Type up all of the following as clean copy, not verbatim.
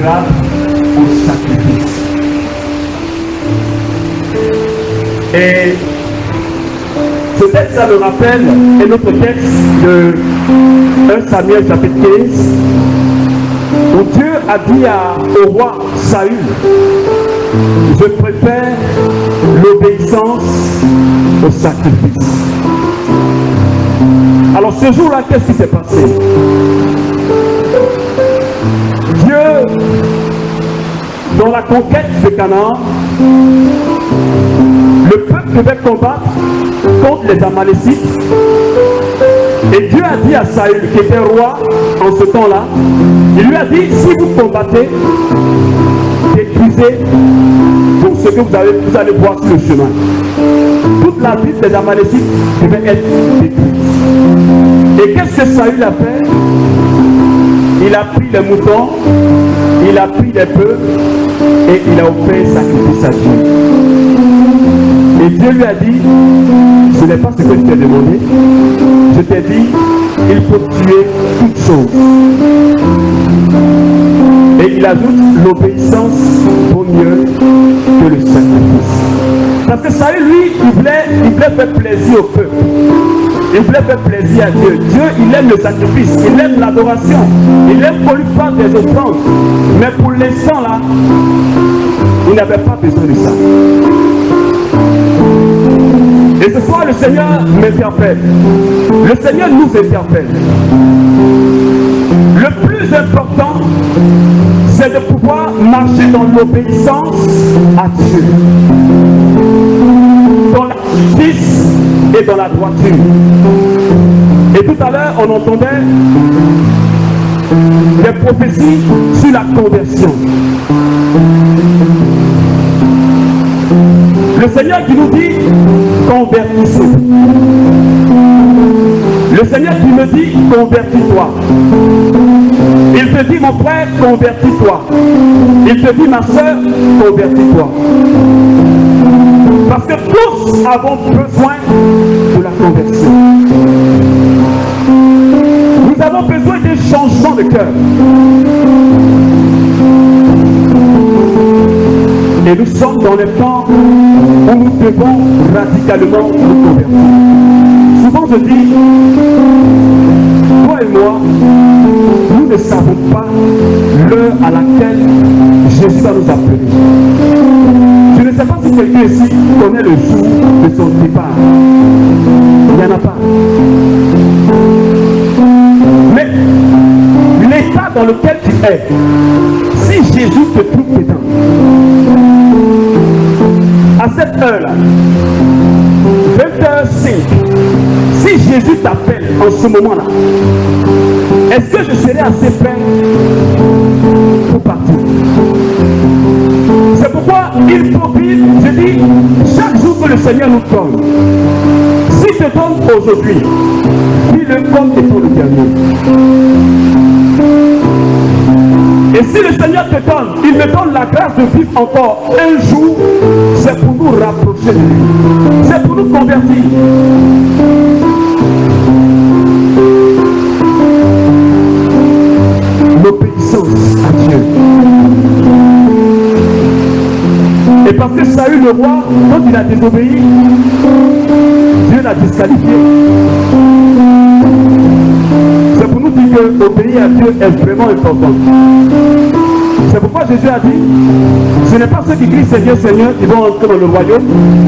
préférable au sacrifice. Et ce texte, ça me rappelle un autre texte de 1 Samuel chapitre 15, où Dieu a dit au roi Saül, je préfère l'obéissance au sacrifice. Alors ce jour-là, qu'est-ce qui s'est passé? Dieu, dans la conquête de Canaan, le peuple devait combattre contre les Amalécites. Et Dieu a dit à Saül, qui était roi en ce temps-là, il lui a dit, si vous combattez, détruisez tout ce que vous allez voir sur le chemin. Toute la ville des Amalécites devait être détruite. Et qu'est-ce que Saül a fait? Il a pris les moutons, il a pris les bœufs et il a offert sacrifice à Dieu. Et Dieu lui a dit, ce n'est pas ce que je t'ai demandé, je t'ai dit, il faut tuer toutes choses. Et il ajoute, l'obéissance vaut mieux que le sacrifice. Parce que Saül, lui, il voulait faire plaisir au peuple. Il voulait faire plaisir à Dieu. Dieu, il aime le sacrifice, il aime l'adoration, il aime qu'on lui fasse des offrandes. Mais pour l'instant là, il n'avait pas besoin de ça. Et ce soir, le Seigneur m'interpelle. Le Seigneur nous interpelle. Le plus important, c'est de pouvoir marcher dans l'obéissance à Dieu, dans la justice et dans la droiture. Et tout à l'heure, on entendait des prophéties sur la conversion. Le Seigneur qui nous dit, convertissez. Le Seigneur qui me dit, convertis-toi. Il te dit, mon frère, convertis-toi. Il te dit, ma soeur, convertis-toi. Parce que tous avons besoin de la conversion. Nous avons besoin d'un changement de cœur. Et nous sommes dans les temps où nous devons radicalement nous convertir. Souvent je dis, toi et moi, nous ne savons pas l'heure à laquelle Jésus va nous appeler. Je ne sais pas si quelqu'un ici connaît le jour de son départ. Il n'y en a pas. Mais l'état dans lequel tu es, si Jésus te trouve dedans, à cette heure-là, 20h05, si Jésus t'appelle en ce moment-là, est-ce que je serai assez prêt pour partir? C'est pourquoi il faut vivre, je dis, chaque jour que le Seigneur nous donne, s'il te donne aujourd'hui, vis-le comme étant le dernier. Et si le Seigneur te donne, il me donne la grâce de vivre encore un jour, c'est pour nous rapprocher de lui. C'est pour nous convertir. L'obéissance à Dieu. Et parce que Saül le roi, quand il a désobéi, Dieu l'a disqualifié. C'est pour nous dire que obéir à Dieu est vraiment important. C'est pourquoi Jésus a dit, ce n'est pas ceux qui crient Seigneur, Seigneur qui vont entrer dans le royaume,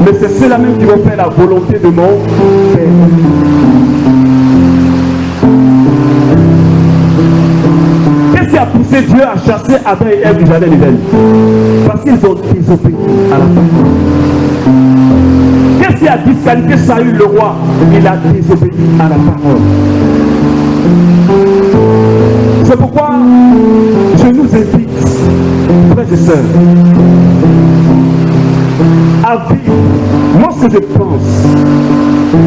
mais c'est ceux-là même qui vont faire la volonté de mon Père. Qu'est-ce qui a poussé Dieu à chasser Adam et Ève du jardin d'Éden? Parce qu'ils ont désobéi à la parole. Qu'est-ce qui a disqualifié Saül le roi? Il a désobéi à la parole. C'est pourquoi je nous invite, frères et sœurs, à vivre. Moi, ce que je pense,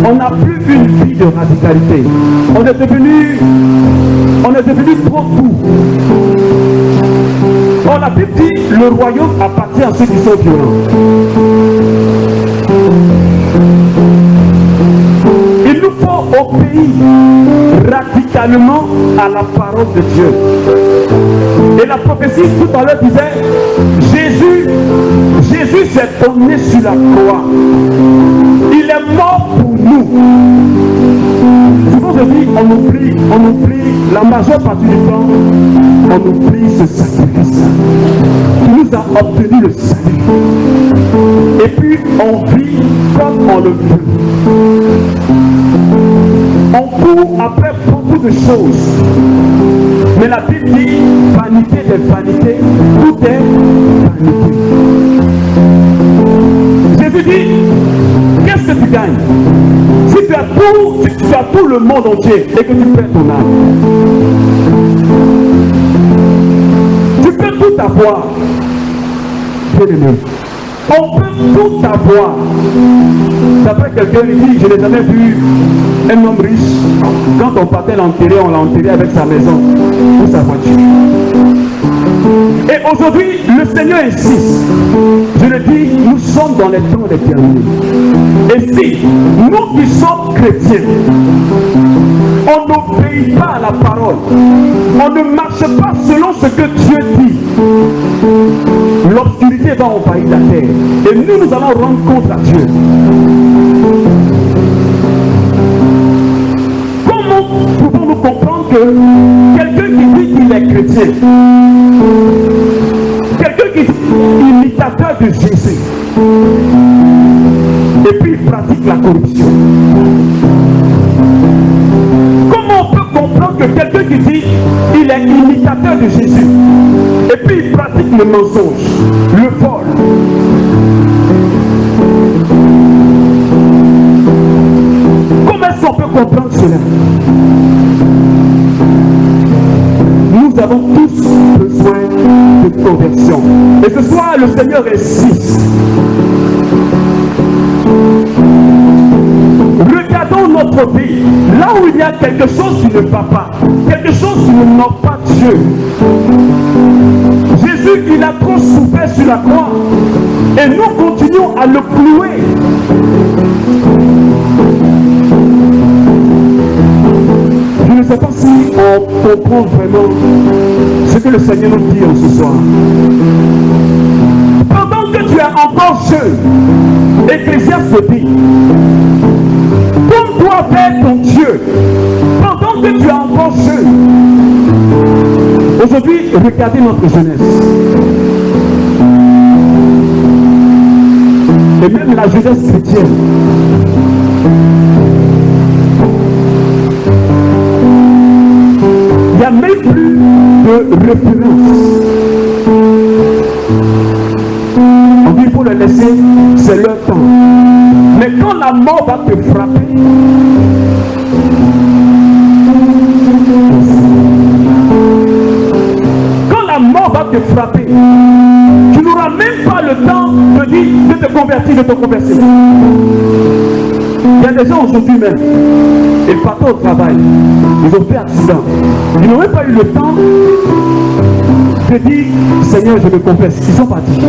on n'a plus une vie de radicalité. On est devenu trop doux. Or, la Bible dit, le royaume appartient à ceux qui sont violents. Il nous faut obéir radicalement à la parole de Dieu. Et la prophétie tout à l'heure disait, Jésus s'est donné sur la croix. Il est mort pour nous. Souvent je dis, on oublie, la majeure partie du temps, on oublie ce sacrifice qui nous a obtenu le salut. Et puis on vit comme on le veut. On court après beaucoup de choses. Mais la Bible dit, vanité des vanités, tout est vanité. Jésus dit, qu'est-ce que tu gagnes? Si tu as tout le monde entier et que tu perds ton âme, tu peux tout avoir. Bien-aimé, on peut tout avoir. D'après quelqu'un, il dit, je n'ai jamais vu un homme riche. Quand on partait l'enterrer, on l'a enterré avec sa maison ou sa voiture. Et aujourd'hui, le Seigneur insiste. Je le dis, nous sommes dans les temps déterminés. Et si nous qui sommes chrétiens, on n'obéit pas à la parole, on ne marche pas selon ce que Dieu dit, l'obscurité va envahir la terre. Et nous allons rendre compte à Dieu. Comment pouvons-nous comprendre que quelqu'un qui dit qu'il est chrétien, quelqu'un qui est imitateur de Jésus, et puis il pratique la corruption? Comment on peut comprendre que quelqu'un qui dit qu'il est imitateur de Jésus, et puis il pratique le mensonge, le vol? Comment est-ce qu'on peut comprendre cela? Nous avons tous besoin de conversion. Et ce soir, le Seigneur insiste. Regardons notre vie. Là où il y a quelque chose qui ne va pas, quelque chose qui ne honore pas Dieu. Jésus, il a trop souffert sur la croix. Et nous continuons à le clouer. Je ne sais pas si on comprend vraiment ce que le Seigneur nous dit en ce soir. Pendant que tu es encore jeune, Ecclésiaste dit, comme toi vers ton Dieu, pendant que tu es encore jeune. Aujourd'hui, regardez notre jeunesse. Et même la jeunesse chrétienne. Il n'y a même plus de référence. On dit, il faut le laisser, c'est leur temps. Mais quand la mort va te frapper, quand la mort va te frapper, tu n'auras même pas le temps de dire, de te convertir, de te convertir. Il y a des gens aujourd'hui même, ils partent au travail, ils ont fait accident. Ils n'ont même pas eu le temps de dire, Seigneur, je me confesse. Ils sont partis.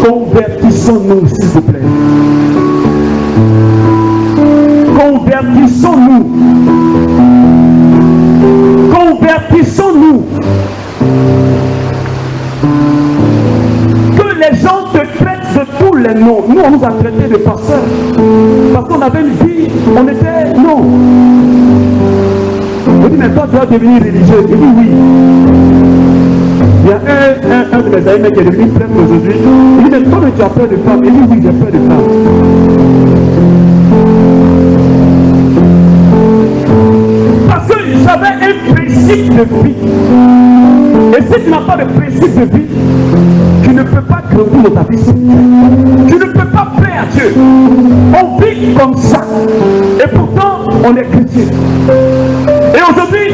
Convertissons-nous, s'il vous plaît. Convertissons-nous. Convertissons-nous. Que les gens te traitent de tous les noms. Nous, on nous a traités de pasteurs. Parce qu'on avait une vie, on était... Non. On dit, mais toi, tu vas devenir religieux. Il dit oui. Il y a un de mes amis qui est devenu prêtre aujourd'hui. Il dit, mais toi, tu as peur de femmes. Il dit, oui, j'ai peur de femmes. Parce que j'avais un principe de vie. Et si tu n'as pas de principe de vie, tu ne peux pas grandir dans ta vie spirituelle. Tu ne peux pas plaire à Dieu. On vit comme ça. Et pourtant, on est chrétien. Et aujourd'hui,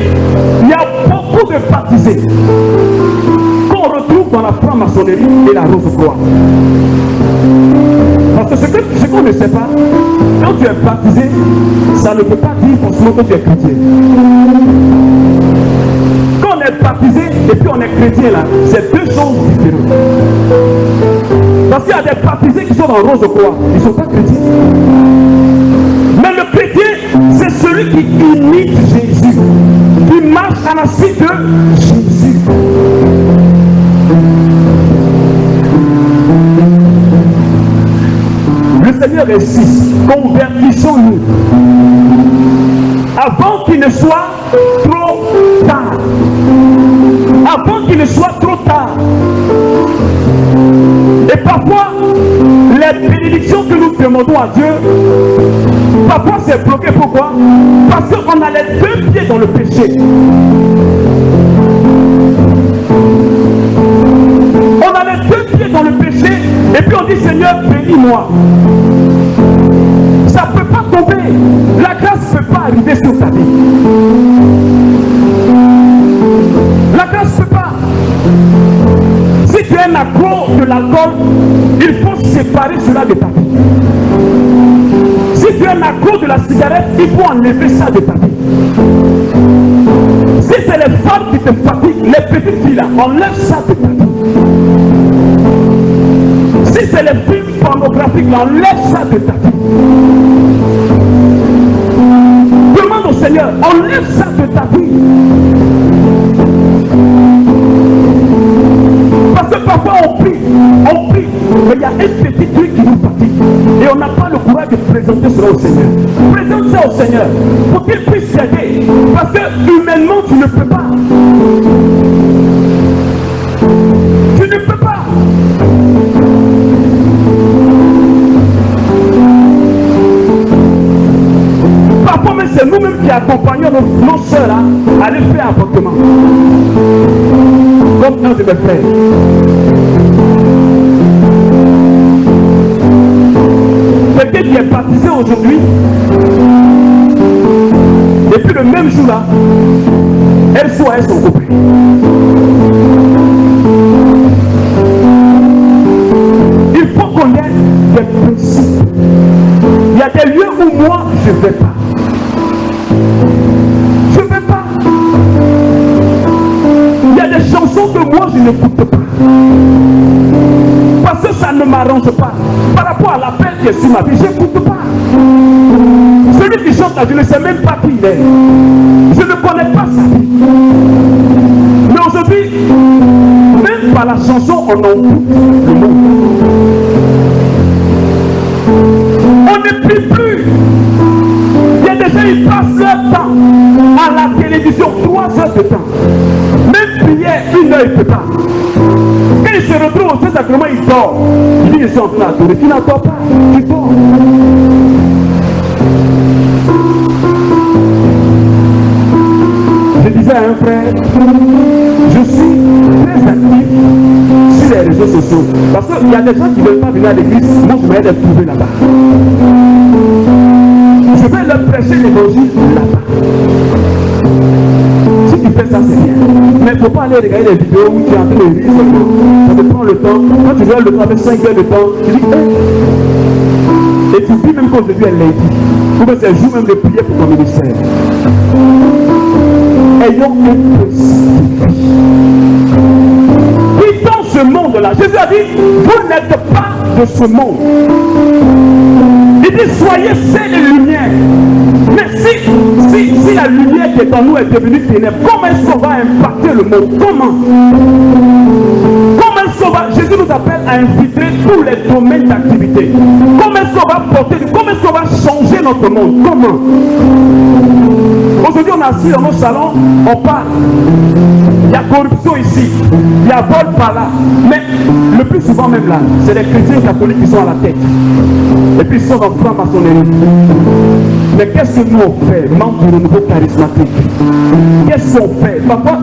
il y a beaucoup de baptisés qu'on retrouve dans la franc-maçonnerie et la rose-croix. Parce que ce qu'on ne sait pas, quand tu es baptisé, ça ne peut pas dire forcément que tu es chrétien. Quand on est baptisé et puis on est chrétien là, c'est deux choses différentes. Parce qu'il y a des baptisés qui sont dans rose-croix, ils ne sont pas chrétiens. Mais le chrétien, c'est celui qui imite Jésus, qui marche à la suite de Jésus. Le Seigneur insiste, convertissons-nous avant qu'il ne soit trop tard. Avant qu'il ne soit trop tard. Et parfois, les bénédictions que nous demandons à Dieu, parfois c'est bloqué. Pourquoi? Parce qu'on a les deux pieds dans le péché. On a les deux pieds dans le péché et puis on dit Seigneur, bénis-moi. Ça ne peut pas tomber. La grâce ne peut pas arriver sur ta vie. La grâce ne peut pas. Si tu es un accro de l'alcool, il faut séparer cela de ta vie. Si tu es un accro de la cigarette, il faut enlever ça de ta vie. Si c'est les femmes qui te fatiguent, les petites filles là, enlève ça de ta vie. Si c'est les films pornographiques, enlève ça de ta vie. Demande au Seigneur, enlève ça de ta vie. Parce que parfois on prie, mais il y a un petit truc qui nous fatigue. Et on n'a pas le courage de présenter cela au Seigneur. Présente ça au Seigneur pour qu'il puisse t'aider. Parce que humainement tu ne peux pas. Tu ne peux pas. Parfois même c'est nous-mêmes qui accompagnons nos soeurs à aller faire avortement. Comme un de mes frères. Quelqu'un qui est baptisé aujourd'hui, et puis le même jour là, elle soit son copain. Il faut qu'on ait des principes. Il y a des lieux où moi je ne vais pas. Je ne vais pas. Il y a des chansons que moi je n'écoute pas. Parce que ça ne m'arrange pas. Par rapport à l'appel qui est sur ma vie, je n'écoute pas. Celui qui chante là, je ne sais même pas qui il est. Je ne connais pas sa vie. Mais aujourd'hui, même par la chanson, on en fout le monde. On ne prie plus. Il y a des gens qui passent leur temps à la télévision, 3 heures de temps. Même prière, 1 heure, il ne peut pas. Quand il se retrouve au Saint-Sacrement, il dort. Il dit, je suis en train d'adorer. Tu n'attends pas, tu dors. Je disais à un frère, je suis très actif sur les réseaux sociaux. Parce qu'il y a des gens qui ne veulent pas venir à l'église, moi je vais les trouver là-bas. Je vais leur prêcher l'évangile là-bas. Si tu fais ça, c'est bien. Mais il ne faut pas aller regarder les vidéos où tu es en train de rire seulement. Ça te prend le temps. Quand tu regardes le temps avec 5 heures de temps, tu dis, et tu dis même qu'aujourd'hui elle l'a dit. Ou bien c'est le jour même de prier pour ton ministère. Ayons un principe. Quittons ce monde-là. Jésus a dit, vous n'êtes pas de ce monde. Il dit, soyez celle et lumière. Mais si la lumière qui est en nous est devenue ténèbres, comment est-ce qu'on va impacter le monde? Comment est-ce qu'on va... Jésus nous appelle à infiltrer tous les domaines d'activité. Comment est-ce qu'on va porter? Comment est-ce qu'on va changer notre monde? Comment? Aujourd'hui, on est assis dans nos salons, on parle. Il y a corruption ici, il y a vol par là. Mais le plus souvent même là, c'est les chrétiens catholiques qui sont à la tête. Et puis ils sont en franc-maçonnerie. Mais qu'est-ce que nous on fait, membres du renouveau charismatique? Qu'est-ce qu'on fait? Parfois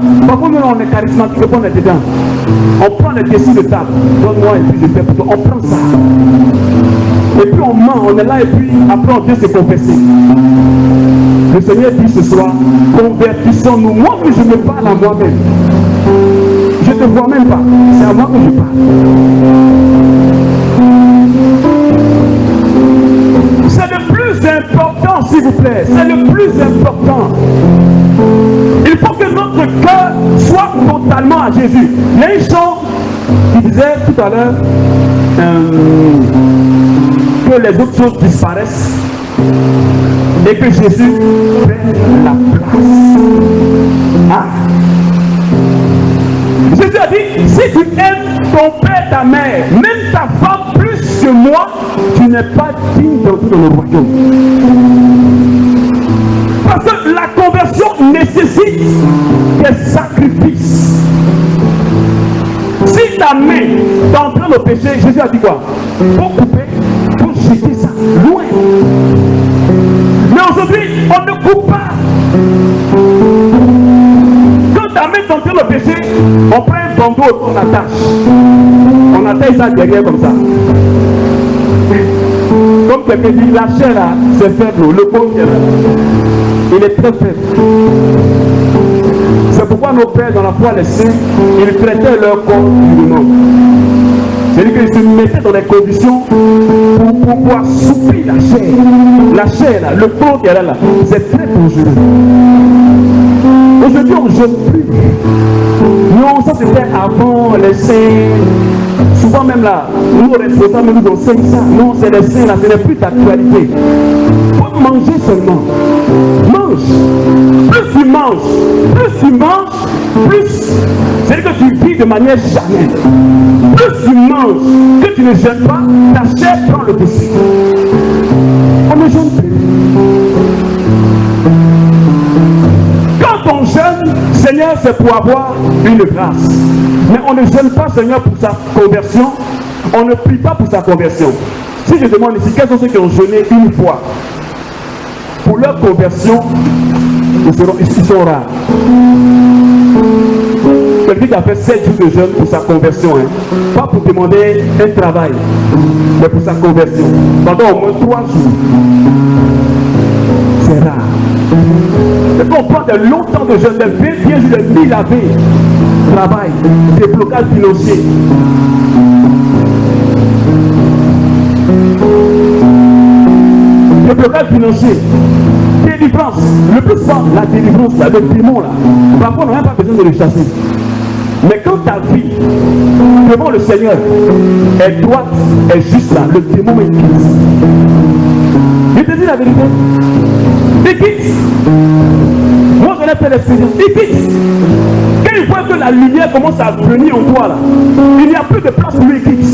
nous on est charismatique et on est dedans. On prend les décisions de table. Donne-moi et puis je fais pour toi. On prend ça. Et puis on ment, on est là et puis après on vient se confesser. Le Seigneur dit ce soir, convertissons-nous. Moi que je me parle à moi-même. Je ne te vois même pas. C'est à moi que je parle. C'est le plus important, s'il vous plaît. C'est le plus important. Il faut que notre cœur soit totalement à Jésus. Il y a une chant qui disait tout à l'heure que les autres choses disparaissent. et que Jésus fait la place. Ah. Jésus a dit, si tu aimes ton père, ta mère, même ta femme plus que moi, tu n'es pas digne d'entrer dans le royaume. Parce que la conversion nécessite des sacrifices. Si ta main t'entraîne au péché, Jésus a dit quoi? Pour couper, pour jeter ça loin. Mais aujourd'hui, on ne coupe pas. Quand ta main t'entraîne au péché, on prend un bandeau, on attache. On attache ça derrière comme ça. Comme quelqu'un dit, la chair là, c'est faible, le corps il est très faible. C'est pourquoi nos pères dans la foi, les saints, ils traitaient leur corps durement. C'est-à-dire qu'ils se mettaient dans des conditions pour pouvoir souffrir la chair. La chair là, le corps qui est là, c'est très dangereux. Aujourd'hui, on ne jeûne plus. Non, ça c'était avant les saints. Souvent même là, nous responsables nous enseignent ça. Non, c'est les saints là, ce n'est plus d'actualité. Il faut manger seulement. Mange. Plus tu manges, plus c'est-à-dire que tu vis de manière charnelle. Plus tu manges, que tu ne jeûnes pas, ta chair prend le dessus. On ne jeûne plus. Quand on jeûne, Seigneur, c'est pour avoir une grâce. Mais on ne jeûne pas, Seigneur, pour sa conversion. On ne prie pas pour sa conversion. Si je demande ici, quels sont ceux qui ont jeûné une fois? Pour leur conversion, ils sont rares. Quelqu'un qui a fait 7 jours de jeûne pour sa conversion, hein. Pas pour demander un travail, mais pour sa conversion. Pendant au moins 3 jours. C'est rare. Et quand on prend de longtemps de jeûne, de 21 jours, de 1000 laver, travail, déblocage financier. Déblocage financier. Délivrance. Le plus souvent, la délivrance, là, le démon là. Parfois, on n'a même pas besoin de le chasser. Mais quand ta vie devant le Seigneur est droite, est juste là, le démon est quitte. Je te dis la vérité. Il quitte. Moi, je l'ai fait l'expérience. Il quitte. Quand il voit que la lumière commence à venir en toi là, il n'y a plus de place pour lui, il quitte.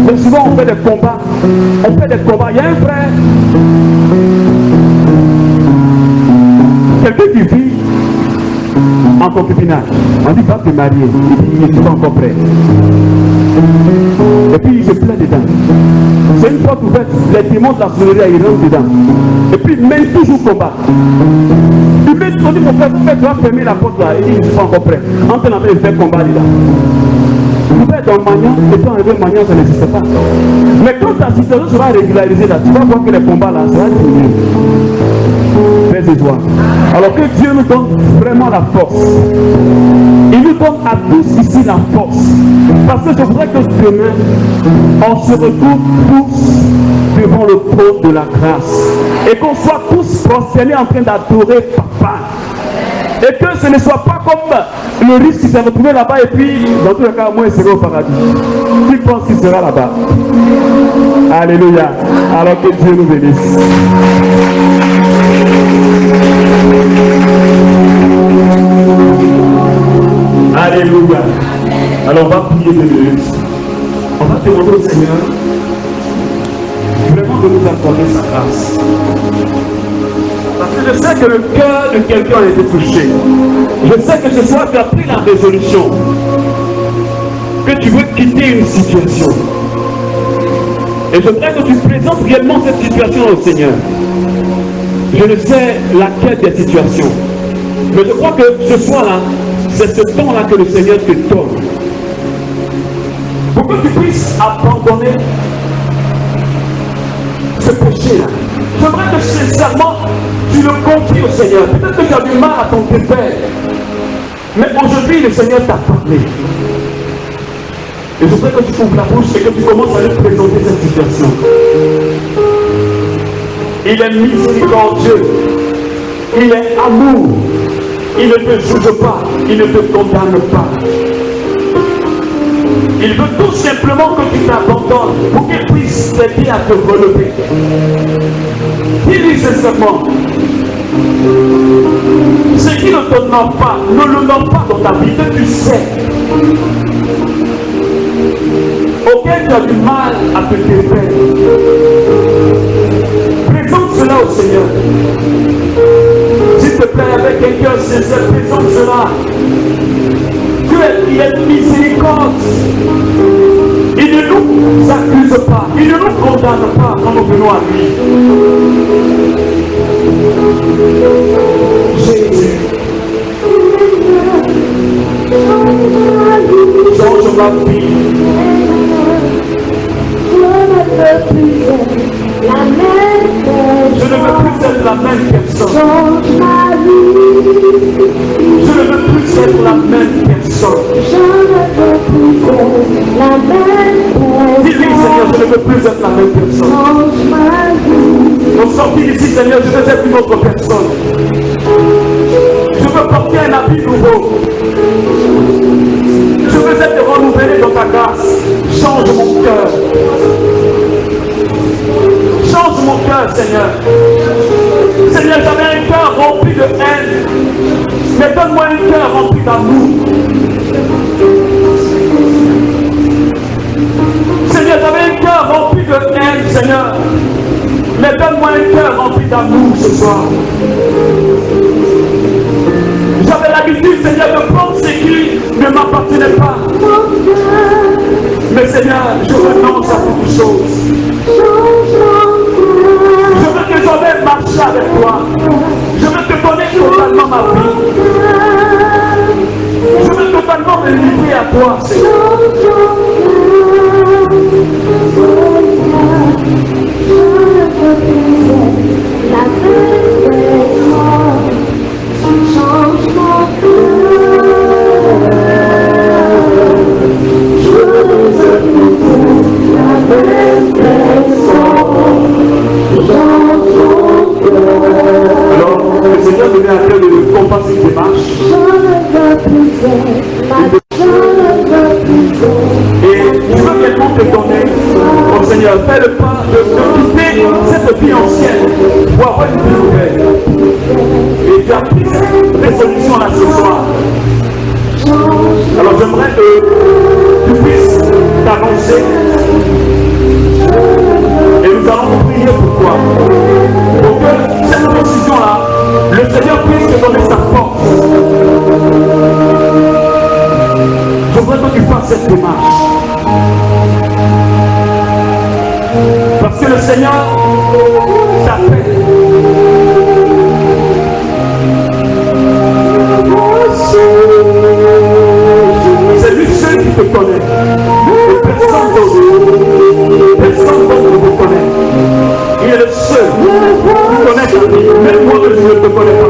Mais souvent on fait des combats. Il y a un frère, quelqu'un qui vit en concubinage. On dit pas te marier. Il n'est pas encore prêt. Et puis il se plaît dedans. C'est une porte ouverte. Les démons de la sorcellerie, ils rentrent dedans. Et puis il mène toujours combat. Il met on dit mon frère, tu dois fermer la porte là. Il dit il n'est pas encore prêt. En train de faire combat dedans. Vous faites un maniant, et puis enlever le maniant, ça n'existe pas. Mais quand ta situation sera régularisée là, tu vas voir que les combats là, ça va diminuer. Fais des doigts. Alors que Dieu nous donne vraiment la force. Il nous donne à tous ici la force. Parce que je voudrais que demain, on se retrouve tous devant le trône de la grâce. Et qu'on soit tous prosternés en train d'adorer Papa. Et que ce ne soit pas comme le risque qui s'est retrouvé là-bas et puis, dans tous les cas, moi, il sera au paradis. Qui pense qu'il sera là-bas? Alléluia. Alors que Dieu nous bénisse. Alléluia. Alors on va prier 2 minutes. On va demander au Seigneur vraiment de nous accorder sa grâce. Parce que je sais que le cœur de quelqu'un a été touché. Je sais que ce soir tu as pris la résolution que tu veux quitter une situation. Et je voudrais que tu présentes réellement cette situation au Seigneur. Je ne sais laquelle des situations. Mais je crois que ce soir-là, c'est ce temps-là que le Seigneur te donne. Pour que tu puisses abandonner ce péché-là. J'aimerais que sincèrement, tu le confies au Seigneur. Peut-être que tu as du mal à t'en défaire. Mais aujourd'hui, le Seigneur t'a parlé. Et je voudrais que tu ouvres la bouche et que tu commences à lui présenter cette situation. Il est miséricordieux. Il est amour. Il ne te juge pas. Il ne te condamne pas. Il veut tout simplement que tu t'abandonnes pour qu'il puisse t'aider à te relever. Dis-lui sincèrement. Ce qui ne t'honore pas, ne l'honore pas dans ta vie, que tu sais. Auquel tu as du mal à te défaire. Présente cela au Seigneur. S'il te plaît, avec un cœur sincère, présente cela. Il est miséricorde. Il ne nous accuse pas. Il ne nous condamne pas quand nous venons à lui. Jésus. Change ma vie. Je ne veux plus être la même personne. Je ne veux plus être la même personne. Dis-lui, Seigneur, je ne veux plus être la même personne. Au sortir d'ici, Seigneur, je veux être une autre personne. Je veux porter un habit nouveau. Je veux être renouvelé dans ta grâce. Change mon cœur. Change mon cœur, Seigneur. Seigneur, j'avais un cœur rempli de haine. Mais donne-moi un cœur rempli d'amour. Seigneur, j'avais un cœur rempli de haine, Seigneur. Mais donne-moi un cœur rempli d'amour ce soir. J'avais l'habitude, Seigneur, de prendre ce qui ne m'appartenait pas. Mais Seigneur, je renonce à toutes choses. Je veux que jamais marcher avec toi. Je veux te donner totalement ma vie. Je veux totalement me livrer à toi, Seigneur. La change mon Alors, le Seigneur me met à cœur de comprendre cette démarche. Et je veux également te donner, mon Seigneur, fais le pas de quitter cette vie ancienne pour avoir une vie nouvelle. Et tu as pris cette résolution là ce soir. Alors j'aimerais que tu puisses t'avancer. Et nous allons prier pour toi. Pour que cette décision-là, le Seigneur puisse te donner sa force. Je voudrais que tu fasses cette démarche. Parce que le Seigneur t'appelle. C'est lui seul qui te connaît. Et personne d'autre. Personne d'autre ne te connaît. Il est le seul qui connaît ta vie. Même moi, je ne te connais pas.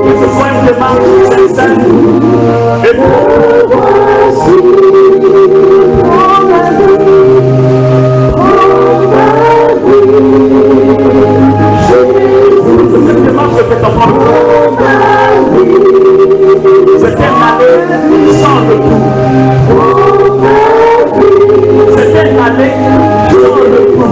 Que ce soit une démarche sincère et cette démarche que tu apprends. C'est un aller sans retour. C'est un aller sans retour.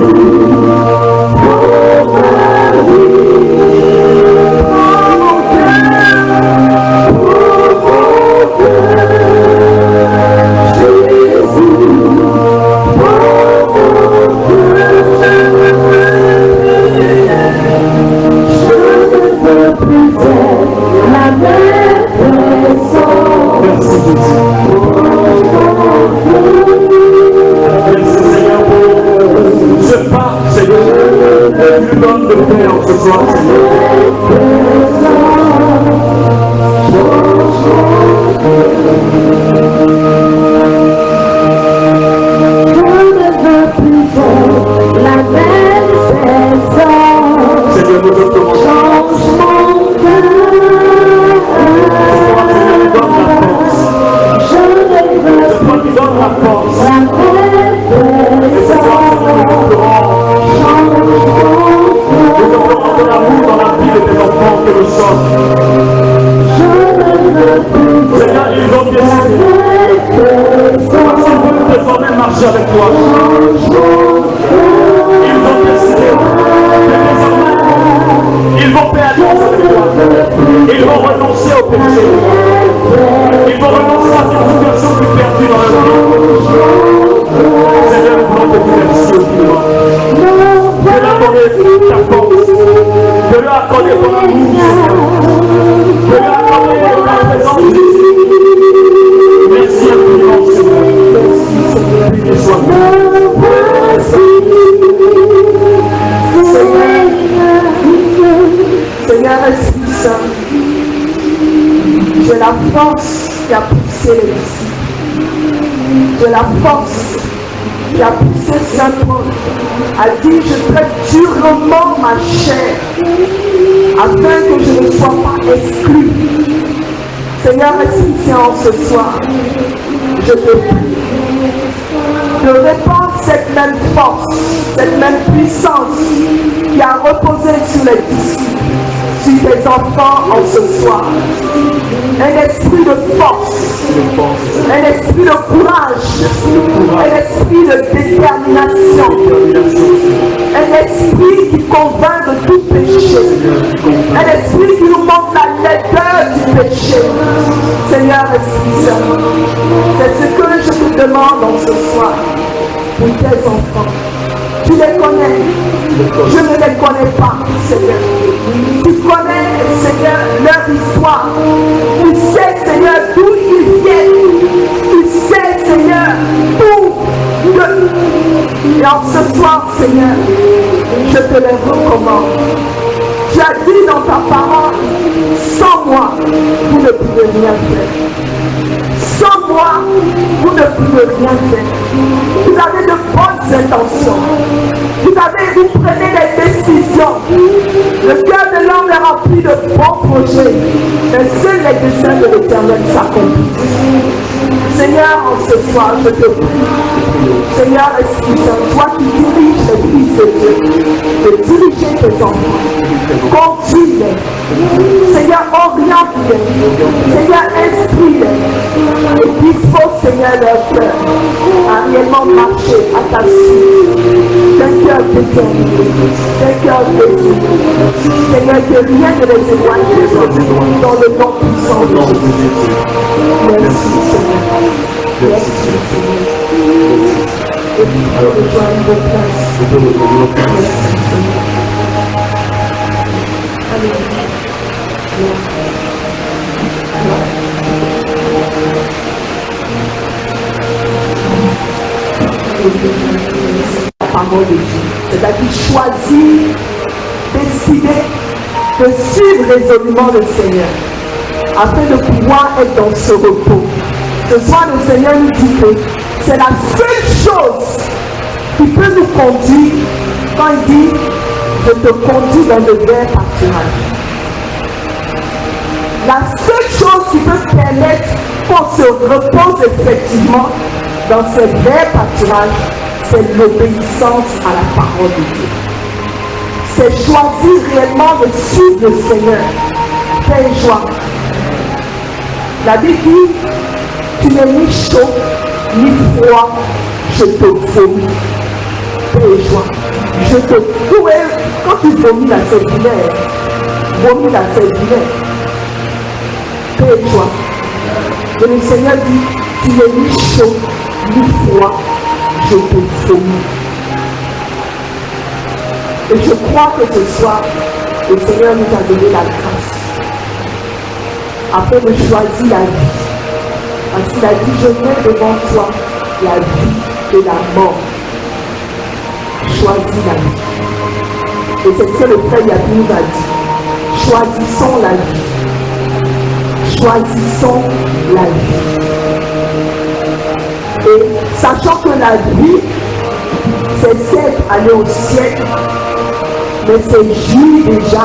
marcher avec toi. Ils vont décider de désormais, ils vont faire alliance avec toi. Ils vont renoncer au péché. Ils vont renoncer à toute situation plus perdue dans leur vie. Seigneur, nous voulons te dire merci au Seigneur. De leur accorder ta force, de leur accorder ton amour, de leur accorder ta présence ici. Merci infiniment, Seigneur. Béni soit Seigneur Esprit Saint, j'ai la force qui a poussé les disciples. J'ai la force qui a poussé Saint Paul à dire je traite durement ma chair afin que je ne sois pas exclu. Seigneur Esprit Saint, en ce soir, je te prie de répandre cette même force, cette même puissance qui a reposé sur les disciples, sur tes enfants en ce soir. Un esprit de force, un esprit de courage, un esprit de détermination, un esprit qui convainc de tout péché, un esprit qui nous montre la laideur du péché. Seigneur Esprit Saint, c'est ce que je te demande en ce soir pour tes enfants. Tu les connais, je ne les connais pas, Seigneur. Tu connais, Seigneur, leur histoire. Tu sais, Seigneur, d'où ils viennent. Tu sais, Seigneur, où. Et en ce soir, Seigneur, je te les recommande. Tu as dit dans ta parole, sans moi, vous ne pouvez rien faire. Sans moi, vous ne pouvez rien faire. Vous avez de bonnes intentions. Vous prenez des décisions. Le cœur de l'homme est rempli de bons projets. Mais seuls les desseins de l'Éternel s'accomplissent. Seigneur, en ce soir, je te prie. Seigneur, Esprit Saint, toi qui diriges les fils de Dieu, de diriger tes enfants. Conduis-les. Seigneur, oriente-les. Seigneur, instruis-les. Et dispose, Seigneur, leur cœur à réellement marcher à ta suite. D'un cœur déterminé, d'un cœur désiré. Seigneur, que rien ne les éloigne de toi, dans le nom puissant de Jésus. Merci, Seigneur. Merci, Seigneur. Et puis, rejoindre vos places. La parole de Dieu, c'est-à-dire choisir, décider de suivre résolument le Seigneur afin de pouvoir être dans ce repos. Ce soir, le Seigneur nous dit que c'est la seule chose qui peut nous conduire quand il dit je te conduis dans le vrai pâturage. La seule chose qui peut permettre qu'on se repose effectivement dans ce vrai pâturage, c'est l'obéissance à la parole de Dieu. C'est choisir réellement de suivre le Seigneur. Paix et joie. La Bible dit, tu n'es ni chaud, ni froid, je te vomis. Paix et joie. Je te pourrais, quand tu vomis la séminaire, vomis la séminaire. Paix et joie. Et le Seigneur dit, tu n'es ni chaud, ni froid, je te vomis. Et je crois que ce soir, le Seigneur nous a donné la grâce afin de choisir la vie. Parce qu'il a dit, je mets devant toi la vie et la mort. Choisis la vie. Et c'est ce que le frère Yapi nous a dit. Choisissons la vie. Choisissons la vie. Et sachant que la vie, c'est certes aller au ciel, mais c'est jouir déjà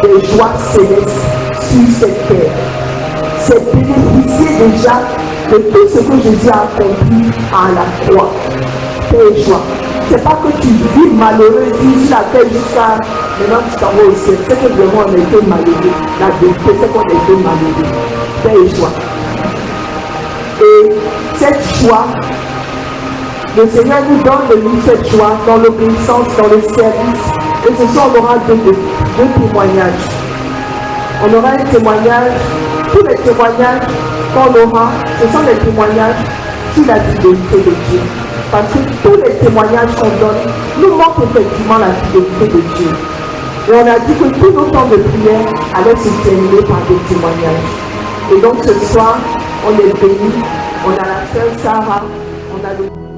des joies célestes sur cette terre. C'est bénéficier déjà de tout ce que Jésus a accompli à la croix. Paix et joie. C'est pas que tu vis malheureux ici sur la terre jusqu'à maintenant tu t'en vas au ciel. C'est que vraiment on a été malheureux. La vérité c'est qu'on a été malheureux. Paix et joie. Et cette joie Le Seigneur nous donne de vivre cette joie dans l'obéissance, dans le service. Et ce soir, on aura deux témoignages. On aura un témoignage, tous les témoignages qu'on aura, ce sont des témoignages sur la fidélité de Dieu. Parce que tous les témoignages qu'on donne nous montrent effectivement la fidélité de Dieu. Et on a dit que tous nos temps de prière allaient se terminer par des témoignages. Et donc ce soir, on est bénis, on a la sœur Sarah, on a le